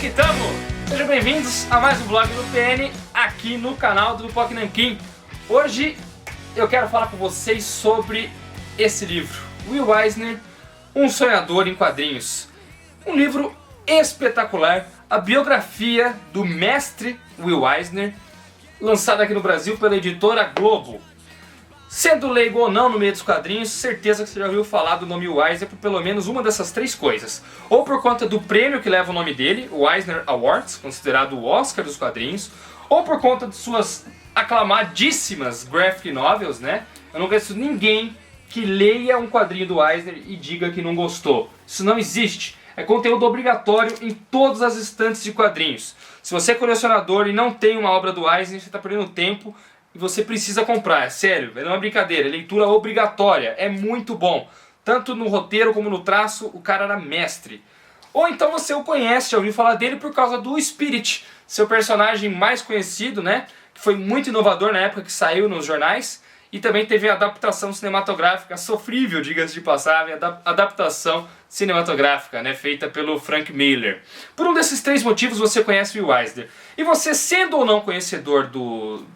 que tamo! Sejam bem-vindos a mais um vlog do PN aqui no canal do POC Nankin. Hoje eu quero falar com vocês sobre esse livro, Will Eisner, Um Sonhador em Quadrinhos. Um livro espetacular, a biografia do mestre Will Eisner, lançado aqui no Brasil pela editora Globo. Sendo leigo ou não no meio dos quadrinhos, certeza que você já ouviu falar do nome Will Eisner por pelo menos uma dessas três coisas. Ou por conta do prêmio que leva o nome dele, o Eisner Awards, considerado o Oscar dos quadrinhos, ou por conta de suas aclamadíssimas graphic novels, né? Eu não conheço ninguém que leia um quadrinho do Eisner e diga que não gostou. Isso não existe. É conteúdo obrigatório em todas as estantes de quadrinhos. Se você é colecionador e não tem uma obra do Eisner, você está perdendo tempo. E você precisa comprar, é sério, não é uma brincadeira, é leitura obrigatória, é muito bom. Tanto no roteiro como no traço, o cara era mestre. Ou então você o conhece, já ouviu falar dele por causa do Spirit, seu personagem mais conhecido, né? Que foi muito inovador na época que saiu nos jornais. E também teve a adaptação cinematográfica, sofrível, diga-se de passagem, adaptação cinematográfica, né, feita pelo Frank Miller. Por um desses três motivos você conhece o Will Eisner. E você, sendo ou não conhecedor do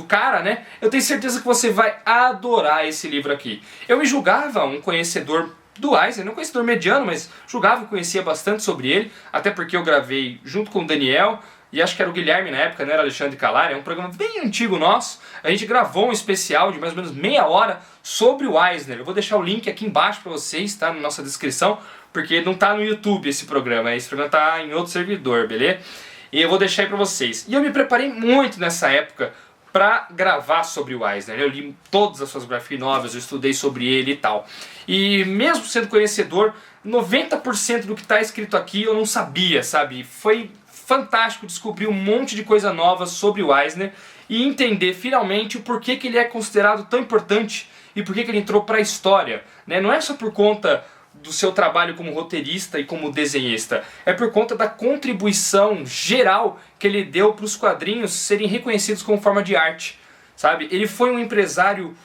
cara, né, eu tenho certeza que você vai adorar esse livro aqui. Eu me julgava um conhecedor do Eisner, não um conhecedor mediano, mas julgava e conhecia bastante sobre ele, até porque eu gravei junto com o Daniel, e acho que era o Guilherme na época, não era Alexandre Calari, é um programa bem antigo nosso. A gente gravou um especial de mais ou menos meia hora sobre o Eisner. Eu vou deixar o link aqui embaixo para vocês, tá, na nossa descrição, porque não tá no YouTube esse programa tá em outro servidor, beleza? E eu vou deixar aí para vocês. E eu me preparei muito nessa época para gravar sobre o Eisner. Eu li todas as suas graphic novels, eu estudei sobre ele e tal. E mesmo sendo conhecedor, 90% do que está escrito aqui eu não sabia, sabe? Foi fantástico descobrir um monte de coisa nova sobre o Eisner e entender finalmente o porquê que ele é considerado tão importante e porquê que ele entrou para a história, né? Não é só por conta do seu trabalho como roteirista e como desenhista, é por conta da contribuição geral que ele deu para os quadrinhos serem reconhecidos como forma de arte, sabe? Ele foi um empresário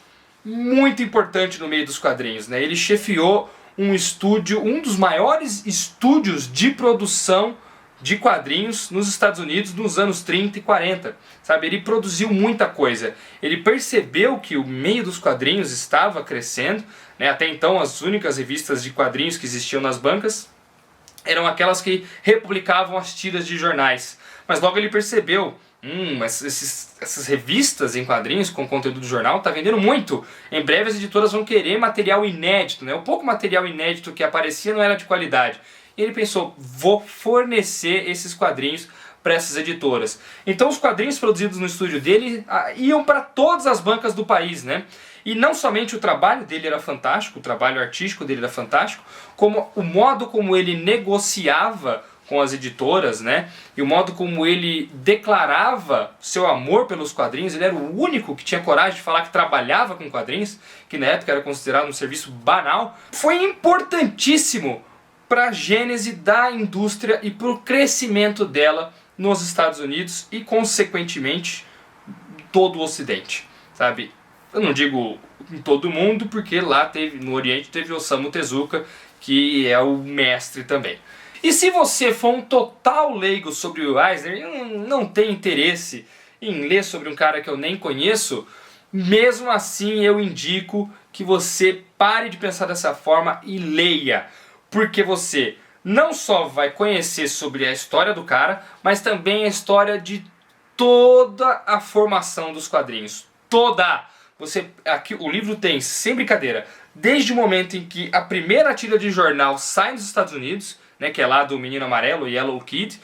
muito importante no meio dos quadrinhos, né? Ele chefiou um estúdio, um dos maiores estúdios de produção de quadrinhos nos Estados Unidos nos anos 30 e 40, sabe? Ele produziu muita coisa. Ele percebeu que o meio dos quadrinhos estava crescendo, né? Até então as únicas revistas de quadrinhos que existiam nas bancas eram aquelas que republicavam as tiras de jornais. Mas logo ele percebeu, essas revistas em quadrinhos com conteúdo do jornal tá vendendo muito. Em breve as editoras vão querer material inédito, né? O pouco material inédito que aparecia não era de qualidade. E ele pensou, vou fornecer esses quadrinhos para essas editoras. Então os quadrinhos produzidos no estúdio dele iam para todas as bancas do país, né? E não somente o trabalho dele era fantástico, o trabalho artístico dele era fantástico, como o modo como ele negociava com as editoras, né? E o modo como ele declarava seu amor pelos quadrinhos. Ele era o único que tinha coragem de falar que trabalhava com quadrinhos, que na época era considerado um serviço banal. Foi importantíssimo para a gênese da indústria e para o crescimento dela nos Estados Unidos e, consequentemente, todo o Ocidente, sabe? Eu não digo em todo o mundo, porque lá no Oriente teve Osamu Tezuka, que é o mestre também. E se você for um total leigo sobre o Eisner e não tem interesse em ler sobre um cara que eu nem conheço, mesmo assim eu indico que você pare de pensar dessa forma e leia. Porque você não só vai conhecer sobre a história do cara, mas também a história de toda a formação dos quadrinhos. Toda! Aqui, o livro tem, sem brincadeira, desde o momento em que a primeira tira de jornal sai nos Estados Unidos, né, que é lá do Menino Amarelo, Yellow Kid.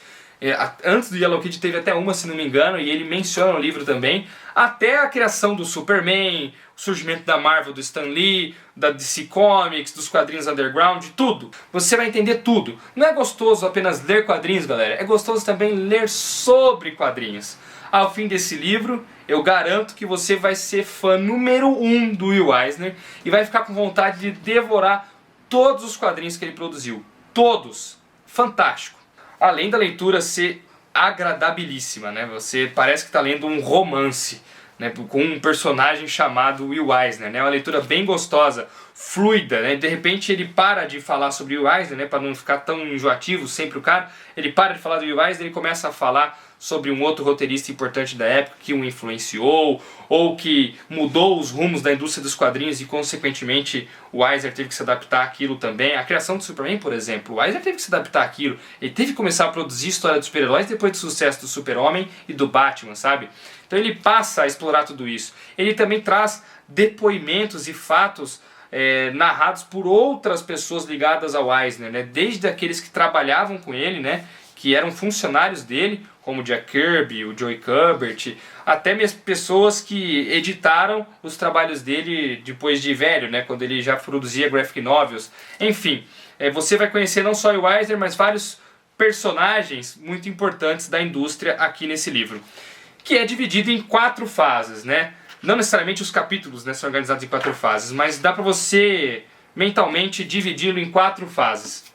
Antes do Yellow Kid teve até uma, se não me engano, e ele menciona no livro também, até a criação do Superman, o surgimento da Marvel, do Stan Lee, da DC Comics, dos quadrinhos underground, tudo. Você vai entender tudo. Não é gostoso apenas ler quadrinhos, galera, é gostoso também ler sobre quadrinhos. Ao fim desse livro, eu garanto que você vai ser fã número 1 do Will Eisner e vai ficar com vontade de devorar todos os quadrinhos que ele produziu. Todos. Fantástico. Além da leitura ser agradabilíssima, né? Você parece que está lendo um romance, né? Com um personagem chamado Will Eisner, né? Uma leitura bem gostosa, fluida, né? De repente ele para de falar sobre o Eisner, né, para não ficar tão enjoativo sempre o cara, ele para de falar do Eisner e começa a falar sobre um outro roteirista importante da época que o influenciou, ou que mudou os rumos da indústria dos quadrinhos e consequentemente o Eisner teve que se adaptar àquilo também. A criação do Superman, por exemplo, o Eisner teve que se adaptar àquilo, ele teve que começar a produzir história dos super-heróis depois do sucesso do Super-Homem e do Batman, sabe? Então ele passa a explorar tudo isso. Ele também traz depoimentos e fatos narrados por outras pessoas ligadas ao Eisner, né? Desde aqueles que trabalhavam com ele, né, que eram funcionários dele, como o Jack Kirby, o Joey Kubert, até mesmo pessoas que editaram os trabalhos dele depois de velho, né, quando ele já produzia graphic novels. Enfim, você vai conhecer não só o Eisner, mas vários personagens muito importantes da indústria aqui nesse livro, que é dividido em 4 fases, né? Não necessariamente os capítulos, né, são organizados em 4 fases, mas dá para você mentalmente dividi-lo em 4 fases,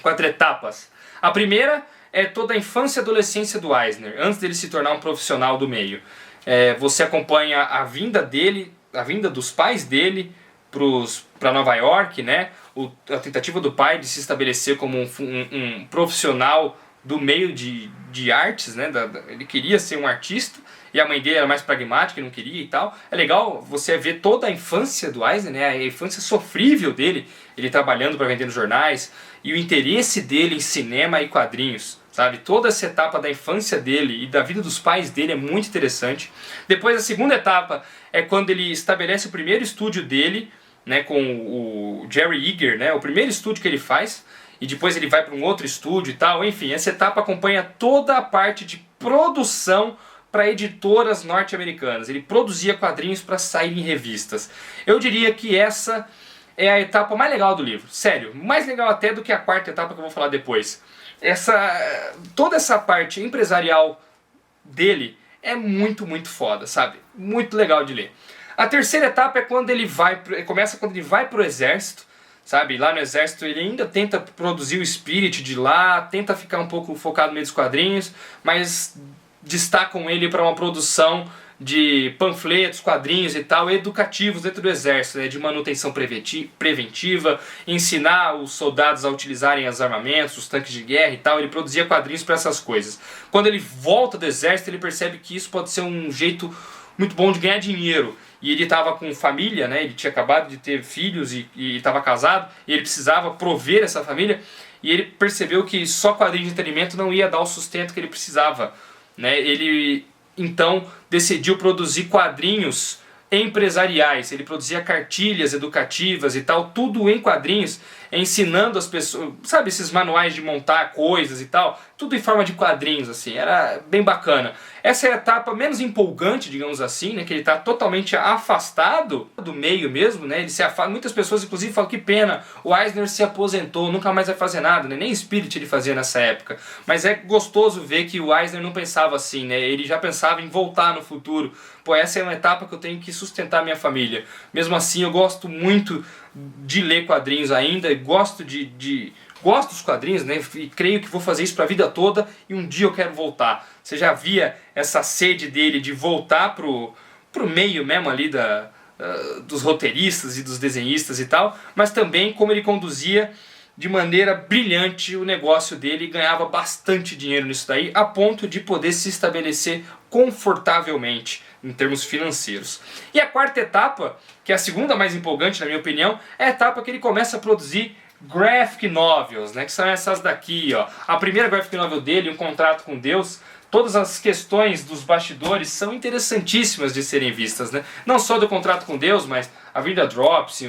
4 etapas. A primeira é toda a infância e adolescência do Eisner, antes dele se tornar um profissional do meio. Você acompanha a vinda dele, a vinda dos pais dele para Nova York, né? A tentativa do pai de se estabelecer como um profissional do meio de artes, né? Ele queria ser um artista e a mãe dele era mais pragmática, não queria e tal. É legal você ver toda a infância do Eisner, né? A infância sofrível dele, ele trabalhando para vender nos jornais, e o interesse dele em cinema e quadrinhos, sabe? Toda essa etapa da infância dele e da vida dos pais dele é muito interessante. Depois a segunda etapa é quando ele estabelece o primeiro estúdio dele, né, com o Jerry Eager, né, o primeiro estúdio que ele faz, e depois ele vai para um outro estúdio e tal. Enfim, essa etapa acompanha toda a parte de produção para editoras norte-americanas. Ele produzia quadrinhos para sair em revistas. Eu diria que essa é a etapa mais legal do livro, sério, mais legal até do que a quarta etapa que eu vou falar depois. Toda essa parte empresarial dele é muito, muito foda, sabe? Muito legal de ler. A terceira etapa é quando ele começa quando ele vai pro exército, sabe? Lá no exército ele ainda tenta produzir o spirit de lá, tenta ficar um pouco focado no meio dos quadrinhos, mas destacam ele para uma produção de panfletos, quadrinhos e tal, educativos dentro do exército, né, de manutenção preventiva, ensinar os soldados a utilizarem os armamentos, os tanques de guerra e tal. Ele produzia quadrinhos para essas coisas. Quando ele volta do exército, ele percebe que isso pode ser um jeito muito bom de ganhar dinheiro. E ele estava com família, né, ele tinha acabado de ter filhos e estava casado, e ele precisava prover essa família, e ele percebeu que só quadrinhos de entretenimento não ia dar o sustento que ele precisava, né. Ele então decidiu produzir quadrinhos empresariais. Ele produzia cartilhas educativas e tal, tudo em quadrinhos, ensinando as pessoas, sabe, esses manuais de montar coisas e tal, tudo em forma de quadrinhos, assim, era bem bacana. Essa é a etapa menos empolgante, digamos assim, né, que ele está totalmente afastado do meio mesmo, né, ele se afasta. Muitas pessoas inclusive falam que pena, o Eisner se aposentou, nunca mais vai fazer nada, né, nem Spirit ele fazia nessa época, mas é gostoso ver que o Eisner não pensava assim, né, ele já pensava em voltar no futuro. Pô, essa é uma etapa que eu tenho que sustentar minha família. Mesmo assim, eu gosto muito de ler quadrinhos ainda, gosto gosto dos quadrinhos, né? E creio que vou fazer isso para a vida toda e um dia eu quero voltar. Você já via essa sede dele de voltar pro meio mesmo ali dos roteiristas e dos desenhistas e tal, mas também como ele conduzia de maneira brilhante o negócio dele e ganhava bastante dinheiro nisso daí, a ponto de poder se estabelecer confortavelmente em termos financeiros. E a quarta etapa, que é a segunda mais empolgante na minha opinião, é a etapa que ele começa a produzir graphic novels, né, que são essas daqui, ó. A primeira graphic novel dele, Um Contrato com Deus, todas as questões dos bastidores são interessantíssimas de serem vistas, né? Não só do Contrato com Deus, mas a vida Drops,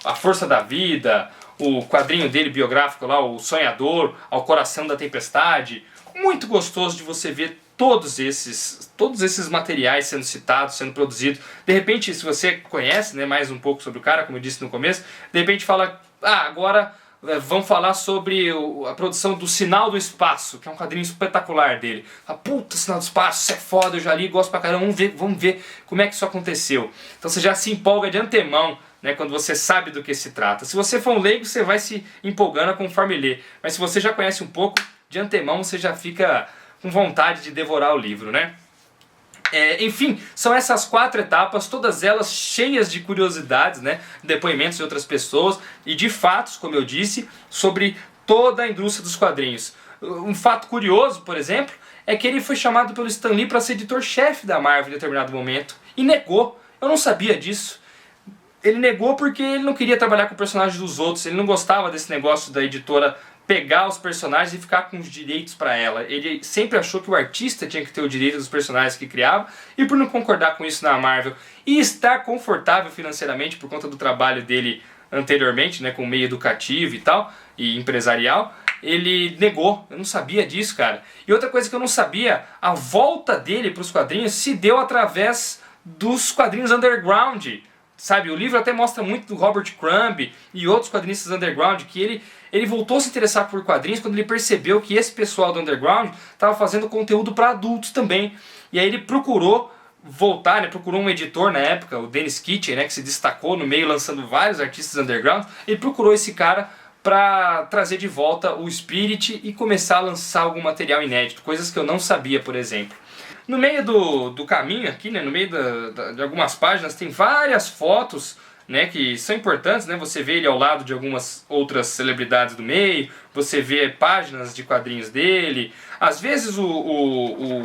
A Força da Vida, o quadrinho dele biográfico lá, O Sonhador, Ao Coração da Tempestade. Muito gostoso de você ver todos esses materiais sendo citados, sendo produzidos. De repente, se você conhece, né, mais um pouco sobre o cara, como eu disse no começo, de repente fala, agora vamos falar sobre a produção do Sinal do Espaço, que é um quadrinho espetacular dele. Puta, Sinal do Espaço, isso é foda, eu já li, gosto pra caramba, vamos ver como é que isso aconteceu. Então você já se empolga de antemão, né, quando você sabe do que se trata. Se você for um leigo, você vai se empolgando conforme lê. Mas se você já conhece um pouco, de antemão você já fica com vontade de devorar o livro, né? Enfim, são essas 4 etapas, todas elas cheias de curiosidades, né? Depoimentos de outras pessoas e de fatos, como eu disse, sobre toda a indústria dos quadrinhos. Um fato curioso, por exemplo, é que ele foi chamado pelo Stan Lee para ser editor-chefe da Marvel em determinado momento e negou. Eu não sabia disso. Ele negou porque ele não queria trabalhar com personagens dos outros, ele não gostava desse negócio da editora pegar os personagens e ficar com os direitos para ela. Ele sempre achou que o artista tinha que ter o direito dos personagens que criava, e por não concordar com isso na Marvel e estar confortável financeiramente por conta do trabalho dele anteriormente, né, com o meio educativo e tal, e empresarial, ele negou. Eu não sabia disso, cara. E outra coisa que eu não sabia, a volta dele para os quadrinhos se deu através dos quadrinhos underground. Sabe, o livro até mostra muito do Robert Crumb e outros quadrinistas underground, que ele voltou a se interessar por quadrinhos quando ele percebeu que esse pessoal do underground estava fazendo conteúdo para adultos também. E aí ele procurou voltar, né, procurou um editor na época, o Dennis Kitchen, né, que se destacou no meio lançando vários artistas underground. Ele procurou esse cara para trazer de volta o Spirit e começar a lançar algum material inédito, coisas que eu não sabia, por exemplo. No meio do caminho aqui, né, no meio de algumas páginas, tem várias fotos, né, que são importantes, né? Você vê ele ao lado de algumas outras celebridades do meio, você vê páginas de quadrinhos dele. Às vezes o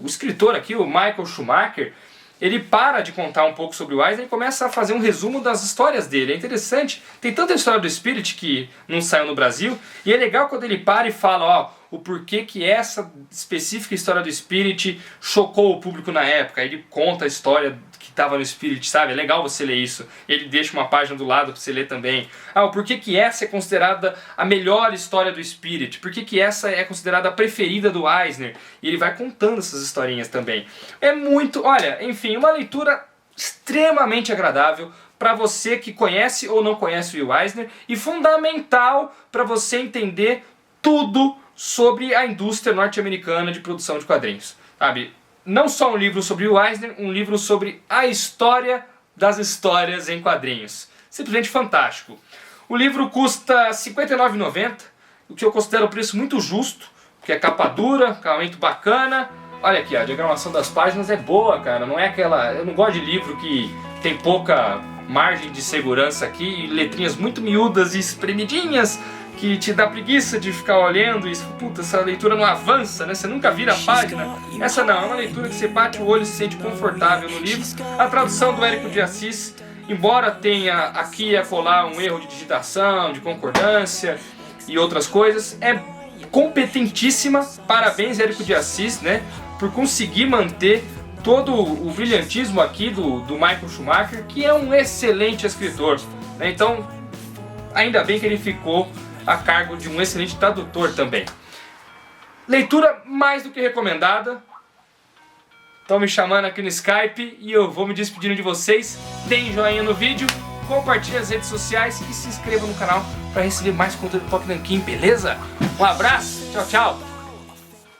escritor aqui, o Michael Schumacher, ele para de contar um pouco sobre o Eisner e começa a fazer um resumo das histórias dele. É interessante, tem tanta história do Spirit que não saiu no Brasil, e é legal quando ele para e fala, ó, o porquê que essa específica história do Spirit chocou o público na época. Ele conta a história que estava no Spirit, sabe? É legal você ler isso. Ele deixa uma página do lado para você ler também. Ah, o porquê que essa é considerada a melhor história do Spirit? Por que essa é considerada a preferida do Eisner? E ele vai contando essas historinhas também. É muito, olha, enfim, uma leitura extremamente agradável para você que conhece ou não conhece o Will Eisner, e fundamental para você entender tudo sobre a indústria norte-americana de produção de quadrinhos, sabe? Não só um livro sobre o Eisner, um livro sobre a história das histórias em quadrinhos. Simplesmente fantástico. O livro custa R$ 59,90, o que eu considero um preço muito justo, porque é capa dura, acabamento bacana. Olha aqui, a diagramação das páginas é boa, cara. Não é aquela... Eu não gosto de livro que tem pouca margem de segurança aqui, letrinhas muito miúdas e espremidinhas, que te dá preguiça de ficar olhando e puta, essa leitura não avança, né? Você nunca vira a página. Essa não, é uma leitura que você bate o olho e se sente confortável no livro. A tradução do Érico de Assis, embora tenha aqui e acolá um erro de digitação, de concordância e outras coisas, é competentíssima. Parabéns, Érico de Assis, né? Por conseguir manter todo o brilhantismo aqui do Michael Schumacher, que é um excelente escritor, né? Então, ainda bem que ele ficou a cargo de um excelente tradutor também. Leitura mais do que recomendada. Estão me chamando aqui no Skype e eu vou me despedindo de vocês. Deem joinha no vídeo, compartilhem as redes sociais e se inscrevam no canal para receber mais conteúdo do Pock Nankin, beleza? Um abraço, tchau, tchau!